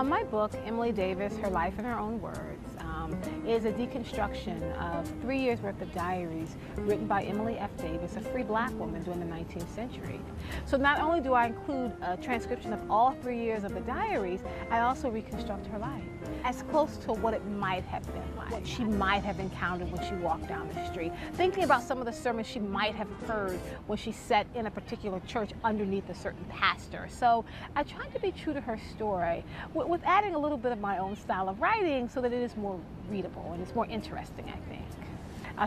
My book, EmilyDavis, Her Life in Her Own Words, is a deconstruction of 3 years worth of diaries written by Emilie F. Davis, a free black woman during the 19th century. So not only do I include a transcription of all 3 years of the diaries, I also reconstruct her life as close to what it might have been like, what she might have encountered when she walked down the street, thinking about some of the sermons she might have heard when she sat in a particular church underneath a certain pastor. So I tried to be true to her story with adding a little bit of my own style of writing so that it is more readable and it's more interesting, I think.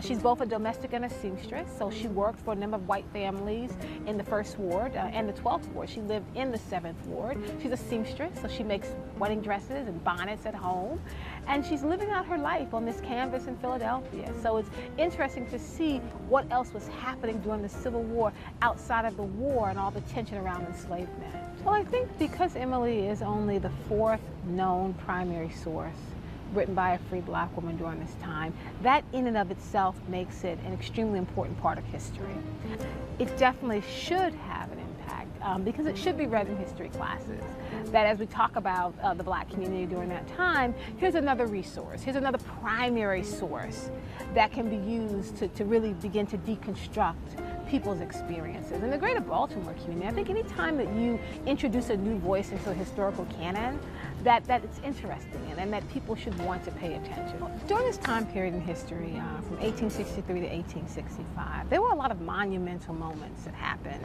She's both a domestic and a seamstress, so she worked for a number of white families in the 1st Ward and the 12th Ward. She lived in the 7th Ward. She's a seamstress, so she makes wedding dresses and bonnets at home. And she's living out her life on this canvas in Philadelphia. So it's interesting to see what else was happening during the Civil War outside of the war and all the tension around enslavement. Well, I think because Emilie is only the 4th known primary source written by a free black woman during this time, that in and of itself makes it an extremely important part of history. It definitely should have an impact because it should be read in history classes. That as we talk about the black community during that time, here's another resource, here's another primary source that can be used to really begin to deconstruct people's experiences. In the greater Baltimore community, I think any time that you introduce a new voice into a historical canon, that it's interesting and that people should want to pay attention. During this time period in history, from 1863 to 1865, there were a lot of monumental moments that happened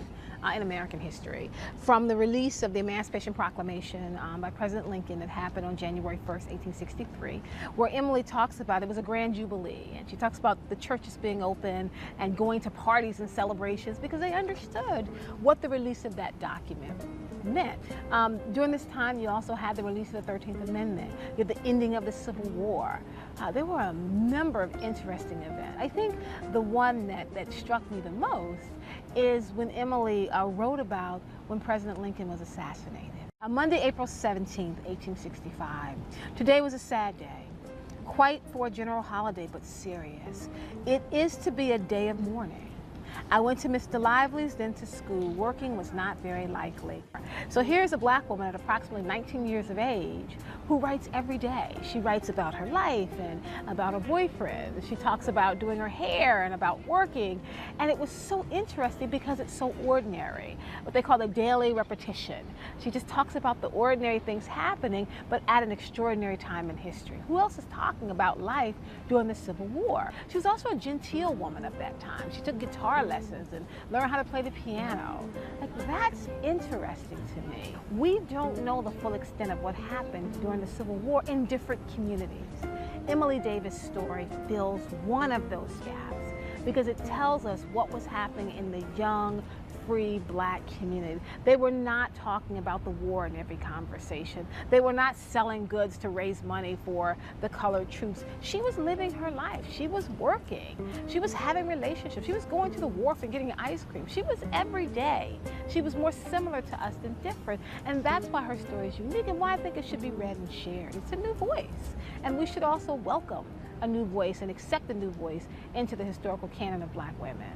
in American history. From the release of the Emancipation Proclamation by President Lincoln that happened on January 1st, 1863, where Emilie talks about it was a grand jubilee, and she talks about the churches being open and going to parties and celebrations because they understood what the release of that document meant. During this time, you also had the release of the 13th Amendment, you had the ending of the Civil War. There were a number of interesting events. I think the one that struck me the most is when Emilie wrote about when President Lincoln was assassinated. Monday, April 17th, 1865. Today was a sad day, quite for a general holiday, but serious. It is to be a day of mourning. I went to Mr. Lively's, then to school. Working was not very likely. So here's a black woman at approximately 19 years of age who writes every day. She writes about her life and about her boyfriend. She talks about doing her hair and about working. And it was so interesting because it's so ordinary, what they call the daily repetition. She just talks about the ordinary things happening, but at an extraordinary time in history. Who else is talking about life during the Civil War? She was also a genteel woman of that time. She took guitar lessons and learned how to play the piano. Like, that's interesting to me. We don't know the full extent of what happened during the Civil War in different communities. EmilyDavis' story fills one of those gaps because it tells us what was happening in the young, free black community. They were not talking about the war in every conversation. They were not selling goods to raise money for the colored troops. She was living her life. She was working. She was having relationships. She was going to the wharf and getting ice cream. She was every day. She was more similar to us than different. And that's why her story is unique and why I think it should be read and shared. It's a new voice. And we should also welcome a new voice and accept a new voice into the historical canon of black women.